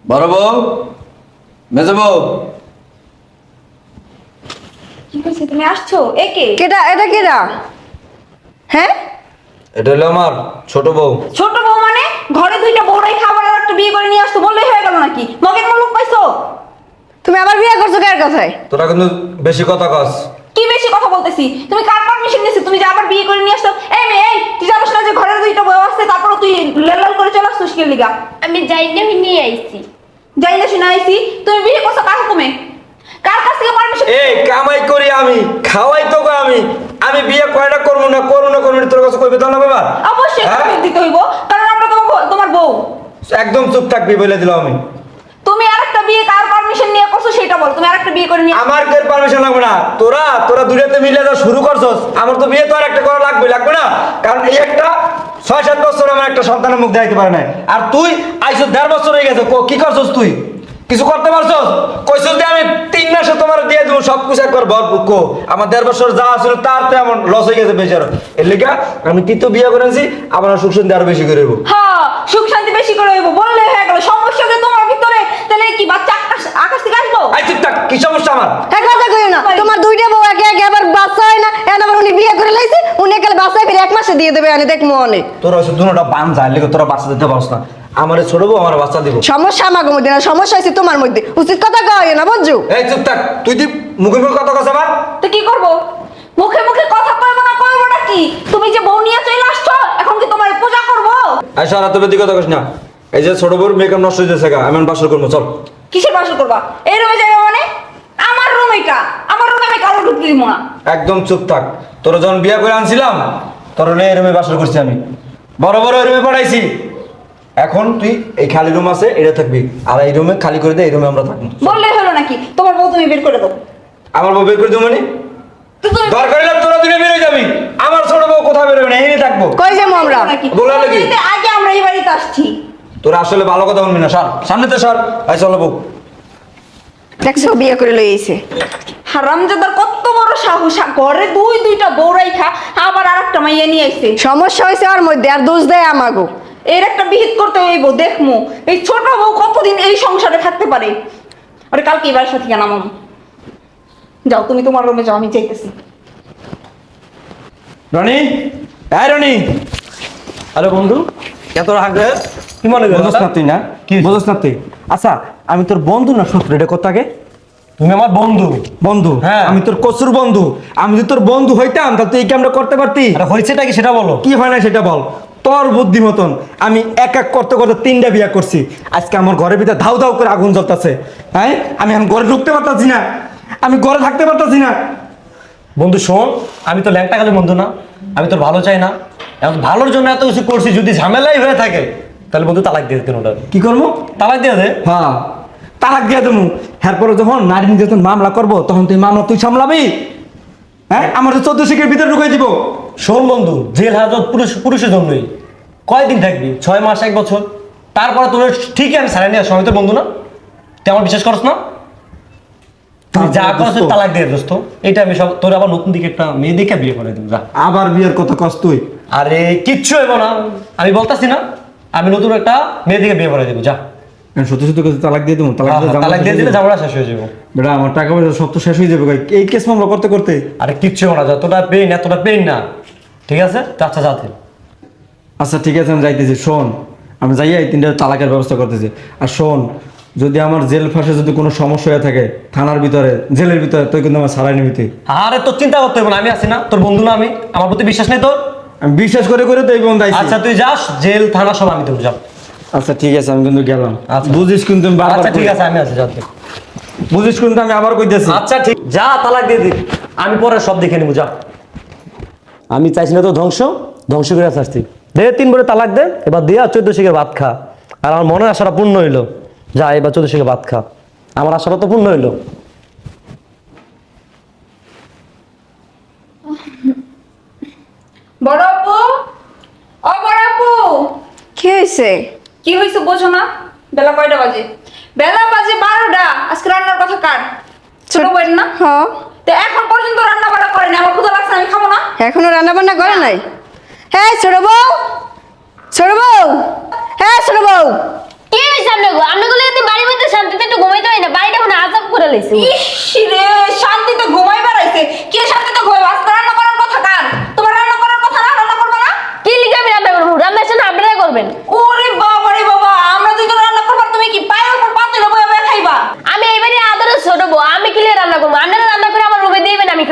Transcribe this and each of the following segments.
বড় বউ, মেজো বউ, কি কইছে তুমি আসছো? একে কেডা এটা কেডা? হ্যাঁ এটা হলো আমার ছোট বউ। ছোট বউ মানে ঘরে দুইটা বউরাই খাবার আর একটা বিয়ে করে নিয়ে আসতো বললেই হয়ে গেল নাকি? মগের মুলুক পাইছো? তুমি আবার বিয়ে করছো কার কথায়? তোরা কিন্তু বেশি কথা কস। কি বেশি কথা বলতেছি? তুমি কার পারমিশন নিয়েছো তুমি যে আবার বিয়ে করে নিয়ে আসছো? এই মেয়ে, এই তুই জানিস না যে ঘরের দুইটা বউ আছে, তারপর তুই লাল করে চলে আসছিস কি লিগা? আমি যাই না নিয়ে আইছি। যাই না শুনে আইছি, তুমি বিয়ে করছো কার হুকুমে? কার কাছ থেকে পারমিশন? এই কামাই করি আমি, খাওয়াই তো আমি। আমি বিয়ে কয়টা করবো না তোর কাছে কইবে তো না বাবা? অবশ্যই হ্যাঁ? পারমিশন দিতে হইব, কারণ আমরা তোমার বউ। একদম চুপ থাকবি বলে দিলাম আমি। তুমি আরেকটা বিয়ে কার পারমিশন নিয়ে করছো সেটা বল। তুমি আরেকটা বিয়ে করে নিয়ে আমার কে পারমিশন লাগবে না। তোরা দুইটাতে মিলে যা শুরু করছস, আমার তো বিয়ে তো আর একটা করা লাগবে না। কারণ এই একটা 6-7 বছর আমার একটা সন্তানের মুখ দেখাইতে পারে না। আর তুই আইছো 1.5 বছর হয়ে গেছে, কি করছস তুই? কিছু করতে পারছস? কইছস যে আমি 3 মাসে তোমার দিয়ে দেবো সব কিছু একবার ভরপুর কো। আমার 1.5 বছর যা ছিল তার তো এমন লস হয়ে গেছে বেচারা। এর লিগা আমি তৃতীয় বিয়ে করেছি, আমার সুখ শান্তি আরো বেশি করে দেবো। হ্যাঁ, সুখ শান্তি বেশি করে হইব বললে হয়ে গেল। সমস্যা যে তোমার ভিতরে, তাহলে কি বাচ্চা আকাশ থেকে আসবো? আই চুপ থাক, কি সমস্যা আমার? এক কথা কইও না, তোমার দুইটা বউ একে একে আবার বাচ্চা হয় না। এখন আবার উনি বিয়ে করে লাইছে, উনি একালে বাচ্চা ফিরে 1 মাসে দিয়ে দেবে। আমি দেখবো অনেক তোরা হচ্ছে দুটোটা বান যায় লেগে তোরা বাচ্চা দিতে পারছ না। আমার ছোট বউ আমার বাচ্চা দিব। সমস্যা আমার মধ্যে না, সমস্যা হয়েছে তোমার মধ্যে। উচিত কথা কইও না, বুঝছো? এই চুপ থাক, তুই মুখে মুখে কথা কস আমার। তো কি করব? মুখে মুখে কথা কইবো না কি? তুমি যে বউ নিয়ে চলে আসছো, এখন কি তোমার পূজা করব? আই সারা তো বেদি কথা কস না। এই যে ছোট বউর মেকআপ নষ্ট হয়ে যাচ্ছে গা, আমি বাসর করবো চল। কিসের বাসর করবা? এই রুমে যাবে মানে? আমার রুম এটা, আমার রুমে আমি কারো ঢুকতে দিব না। একদম চুপ থাক। তোরা যখন বিয়ে করে আনছিলাম তোর এই রুমে বাসর করছি আমি, বড় বড় রুমে পড়াইছি। এখন তুই এই খালি রুম আছে এটা থাকবি, আর এই রুমে খালি করে দে, এই রুমে আমরা থাকবো। বললেই হলো নাকি? তোমার বউ তুমি বের করে দাও। আমার বউ বের করে দেবো মানে? তো তুমি দরকার হলে তোরা দুটো বেরোয় যাবি, আমার ছোট বউ কোথাও বেরোবে না, এই থাকবো। কই যাবো আমরা? নাকি? বলে নাকি? বলতে আগে আমরা এই বাড়িতে আসছি। তোরা আসলে ভালো কথা বলবি না, সর সামনে তো সর। আই চলো বউ। দেখছো বিয়ে করে লই আইছে। হারামজাদার কত বড় সাহস! ঘরে দুইটা বউ রাইখা আবার আরেকটা মাইয়া নিয়ে আইছে। সমস্যা হয়েছে ওর মধ্যে, আর দোষ দেয় আমাগো। এর একটা বিহিত করতে হইব, দেখমু এই ছোট বউ কতদিন এই সংসারে থাকতে পারে। আরে কালকে এবার সাথে নামাম। যাও তুমি তোমার রুমে যাও, আমি চাইতেছি। রনি, এই রনি। আরে বন্ধু, এত রাগ রে? কি মনে বুঝছ না তুই না? কি? বুঝছ না তুই? আচ্ছা, আমি তোর বন্ধু না শত্রু, এটা কথা আগে। তুমি আমার বন্ধু। বন্ধু? হ্যাঁ। আমি তোর কসুর বন্ধু। আমি যদি তোর বন্ধু হইতাম তাহলে তুই এই কামটা করতে পারতি। আরে হয়েছেটা কি সেটা বলো। কি হয় না সেটা বল। তোর বুদ্ধি মতন আমি এক করতে করতে 3টা বিয়ে করছি। আজকে আমার ঘরের ভিতরে ধাউ ধাউ করে আগুন জ্বলতেছে। হ্যাঁ, আমি এখন ঘরে ঢুকতে পারতাছি না, আমি ঘরে থাকতে পারতাছি না। বন্ধু শোন, আমি তো ল্যাংটা গেলে বন্ধু না, আমি তোর ভালো চাই না। এখন ভালোর জন্য এত কিছু করছি, যদি ঝামেলাই হয়ে থাকে তাহলে বন্ধু তালাক দিয়ে দিতেন। ওটা কি করবো? তালাক দিয়ে দে। হ্যাঁ, তালাক দিয়ে দেবো। এরপরে যখন নারী নির্যাতন মামলা করবো তখন তুই মামলা তুই সামলাবি। হ্যাঁ, আমার 14 শিখের ভিতরে ঢুকাই দিব। শোন বন্ধু, জেল হাজত পুরুষের জন্যই। কয়দিন থাকবি? 6 মাস, 1 বছর। তারপরে তোর ঠিকই আমি সারাই নিয়ে আসবো। আমি তোর বন্ধু না? তুই আমার বিশ্বাস করস না? তুই যা করছ তালাক দিয়ে দোস্ত। এটা আমি সব তোর আবার নতুন দিকে একটা মেয়ে দেখে বিয়ে করে দিব। যা। আবার বিয়ের কথা কস তুই? আরে কিচ্ছু হইব না, আমি বলতাছি না। আমি নতুন একটা মেয়ে দিকে বিয়ে করে দিব। যা। সত্যি সত্যি কথা তালাক দিয়ে দেবো। তালাক দিয়ে দিলে ঝামেলা শেষ হয়ে যাবো। বেটা আমার টাকা পয়সা সব তো শেষ হয়ে যাবে। এই কেস মামলা করতে করতে। আরে কিচ্ছু হইব না, যতটা পেইন এতটা পেইন না। ঠিক আছে? আচ্ছা যাতে। আচ্ছা ঠিক আছে, আমি যাইতেছি। শোন, আমি যাইয়া এই 3টা তালাকের ব্যবস্থা করতেছি। আর শোন, যদি আমার জেল ফাঁসে যদি কোনো সমস্যা হয়ে থাকে থানার ভিতরে, জেলের ভিতরে, তুই কিন্তু আমার সারাই নিবি। আরে তোর চিন্তা করতে হবে না, আমি আছি না? তোর বন্ধু না আমি? আমার প্রতি বিশ্বাস নেই তোর? আমি বিশ্বাস করে করে তো এই বন্ধু আইছি। আচ্ছা তুই যাস, জেল থানা সব আমি দেবো। যা। আচ্ছা ঠিক আছে, আমি কিন্তু গেলাম। আচ্ছা। বুঝিস কিন্তু আমি বারবার আচ্ছা ঠিক কই- আছে, আমি আছি। যাতে। বুঝিস কিন্তু আমি আবার কইতেছি। আচ্ছা ঠিক, যা তালাক দিয়ে দিই। আমি পরে সব দেখে নিবো। যা। আমি চাইছি না তো ধ্বংস করে আসছি। দে 3 বলে তালাক দে, এবার দিয়া 14 শিখে ভাত খা। আর আমার মনের আশাটা পূর্ণ হইলো। যা, এবার 14 শিখে ভাত খা। আমার আশাটা তো পূর্ণ হইলো। বড় আপু, ও বড় আপু, কি হয়েছে? কি হয়েছে বোঝো না? বেলা কয়টা বাজে? বেলা বাজে 12টা। আজকে রান্নার কথা কার? ছোট বউয়ের না? হ্যাঁ, তো এখন পর্যন্ত রান্না বান্না করেনি। আমার ক্ষুধা লাগছে, আমি খাবো না। এখনো রান্না বান্না করে নাই? হ্যাঁ ছোট বউ, ছোট বউ, হ্যাঁ ছোট বউ। কি হইছে আপনাগো? আপনাগুলো এত বাড়ি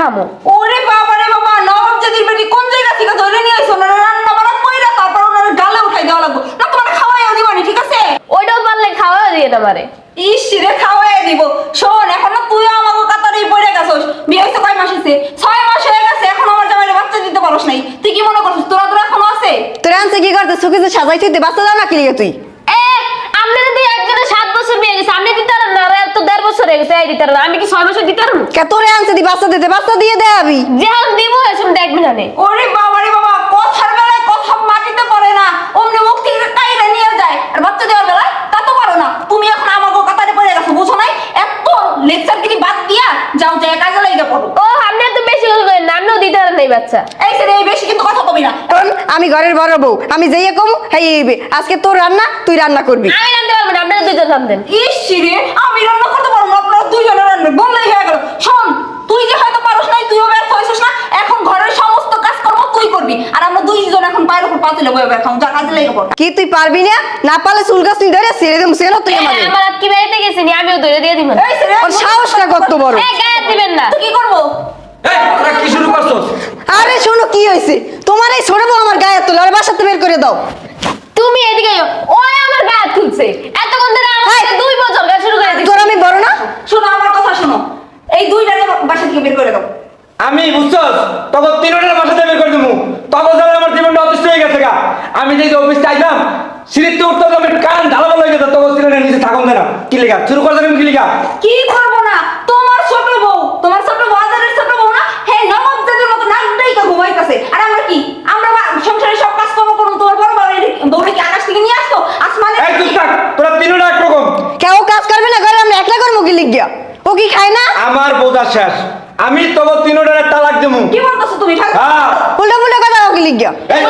খামো। ওরে বাবা রে বাবা, নবাব জাতির বেটি কোন জায়গা থেকে ধরে নিয়ে আইছো? ওনারা রান্না বান্না কইরা তারপর ওনারা গালে উঠাই দেওয়া লাগবো না, তোমার খাওয়াইও দিবানি, ঠিক আছে? ওইটাও পারলে খাওয়া দিয়ে না পারে। ইস রে, খাওয়াই দিব। শোন, এখনো তুইও আমাকে কাতারেই পড়ে গেছস। বিয়ে হইছে কয় মাস হইছে? 6 মাস হয়ে গেছে, এখন আমার জামাইরে বাচ্চা দিতে পারোস নাই। তুই কি মনে করছিস তোরা এখনো আছে? তোর আনছে কি করতে সুকিতে সাজাই থইতে বাচ্চা দাও না কি লিগে তুই? এ আপনি যদি একজনের 7 বছর বিয়ে গেছে, আপনি দিতে পারেন না, আর তো 1.5 বছর হয়ে গেছে, এই দিতে পারেন না। আমি কি 6 বছর দিতে পারবো? কে তোরে আনছে দি বাচ্চা দিতে, বাচ্চা দিয়ে দে আবি। যেহান দিব এসব দেখবি না নে। ওরে বাবা রে বাবা, কথার বেলায় কথা মাটিতে পড়ে না, অমনি মুখ থেকে কাইরা নিয়ে যায়। আর বাচ্চা দেওয়ার বেলায় তা তো পারো না। তুমি এখন আমাকে কাতারে পড়ে গেছো, বুঝো নাই? এত লেকচার কি বাদ দিয়া যাও, যায় কাজে লাইগা পড়ো। ও আপনি তো বেশি কথা করেন না, আপনিও দিতে পারেন না এই বাচ্চা। এই ছেলে, এই বেশি কিন্তু কথা কবি না। কারণ আমি ঘরের বড় বউ, আমি যাইয়া কমু হেই এইবে। আজকে তোর রান্না তুই রান্না করবি। আমি রাঁধতে পারবো না, আপনারা দুইজন রাঁধেন। ইস রে, আমি রান্না করতে পারবো না, আপনারা দুইজনে রান্না বললেই হয়ে গেল। শোন, তুই যে হয়তো পারোস নাই, তুইও ব্যর্থ হয়েছিস না, এখন ঘরের সমস্ত কাজকর্ম তুই করবি, আর আমরা দুইজন এখন পায়ের উপর পাতিলে বয়ে ব্যর্থ, যা কাজে লেগে পড়। কি তুই পারবি না? না পারলে চুল গাছ তুই ধরে ছেড়ে দেবো, সেলো তুই আমাকে। আমার আজকে বেড়াতে গেছি নি, আমিও ধরে দিয়ে দিবেন। এই ছেলে, ওর সাহসটা কত বড়! গায়ে দিবেন না। তুই কি করবো? এই তোরা কি শুরু করছস? আরে শোনো কি হয়েছে, তোমার এই ছোট বউ আমার গায়ে তুলে আর বাসাতে বের করে দাও। তুমি এদিকে এসো। ওই আমার গায়ে তুলছে, এতক্ষণ ধরে আমার হেই! সাথে 2 বছর গায়ে শুরু করে দিচ্ছে। তোর আমি বড় না? শোনো আমার কথা শোনো, এই দুইটাকে বাসা থেকে বের করে দাও। আমি বুঝছস তখন তিনটার বাসাতে বের করে দেবো, তখন ধরে আমার জীবনটা অতিষ্ঠ হয়ে গেছে গা। আমি যে অফিস চাইলাম সিঁড়িতে উঠতে তো আমি কান ঢালাবো হয়ে গেছে, তখন সিঁড়িটা নিচে থাকুন না। কি লেখা শুরু করে দেবেন? কি লেখা? কি করবো না? তোমার ছোট বউ, তোমার ছোট বউ আজারের ছোট বউ না, হ্যাঁ নবাব জাতির মতো নাকটাই তো ঘুমাইতেছে। আর আমরা কি, আমরা সংসারের সব কাজ করবো, কোনো তোমার বড় বড় দৌড়ে কি আকাশ থেকে নিয়ে আসতো আসমানে? এই চুপ থাক, তোরা তিনটা একরকম। কেউ কাজ করবে না ঘরে, আমরা একলা করবো কি লিখিয়া? ও কি খায় না? আমার বোঝা শেষ, আমি তখন তিনটার তালাক দেবো। কি বলতেছো তুমি? হ্যাঁ উল্টো পুল্টো কথা ও কি লিখিয়া? এই,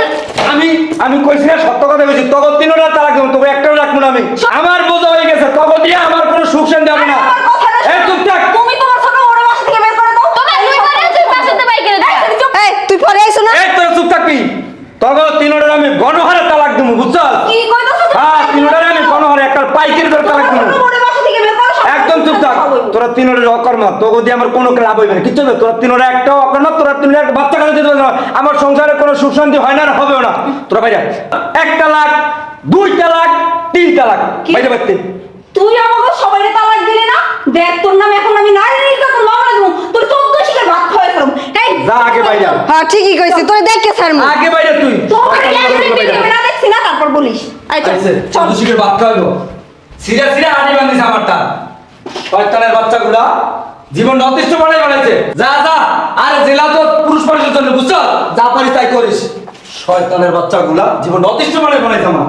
আমি কইছি না সত্য কথা কইছি, তখন তিনটার তালাক দেবো, তবে একটাও রাখবো না আমি। আমার বোঝা হয়ে গেছে, তখন দিয়ে আমার কোনো সুখ শান্তি হবে না। আমার কথাটা এই চুপ থাক। তুমি তোমার ছোট বউর বাসা থেকে বের করে দাও। তোমার দুই করে তুই বাসাতে বাই করে দে। এই, চুপ। এই তুই পরে আইছো না? এই তোরা চুপ থাকবি, তখন তিনটার আমি গণহারে তালাক দেবো, বুঝছস? কি কইতাছো তুমি? হ্যাঁ তিনটার আমি গণহারে একটা পাইকারি দরে তালাক দেবো। ছোট বউর বাসা থেকে বের করো, সব একদম চুপ থাক, তোরা তিনটার অকর্ম, তোকে দিয়ে আমার কোনো লাভ হইবে না, কিচ্ছু হবে। তোরা তিনটা একটাও অকর্ম, তোরা তিনটা একটা বাচ্চা কাছে দিতে পারবে না। আমার সংসারে কোনো সুখ শান্তি হয় না, আর হবেও না। তোরা বাইরে 1 তালাক, 2 তালাক, 3 তালাক, কি? বাইরে বাইতে। তুই আমাকে সবাইকে তালাক দিলি না? দেখ তোর নামে এখন আমি নারী নির্যাতন মামলা দেবো, তোর 14 শিকার ভাত খাওয়াই ফেলবো। এই যা আগে বাইরে। হ্যাঁ ঠিকই কইছি, তোরে দেখকে ছাড়মু। আগে বাইরে তুই। তোর ক্যামেরা দেখছি না, তারপর বলিস। এই চল, চল। চল ভাত খাওয়াবো। সিরা সিরা আনি বান্ধিস আমারটা। শয়তানের বাচ্চাগুলা জীবনটা অতিষ্ঠ বানাইছে। যা যা, আর জেলা তো পুরুষ মানুষের জন্য, বুঝছো? যা পারিস তাই করিস। শয়তানের বাচ্চাগুলা জীবনটা অতিষ্ঠ বানাইছে আমার।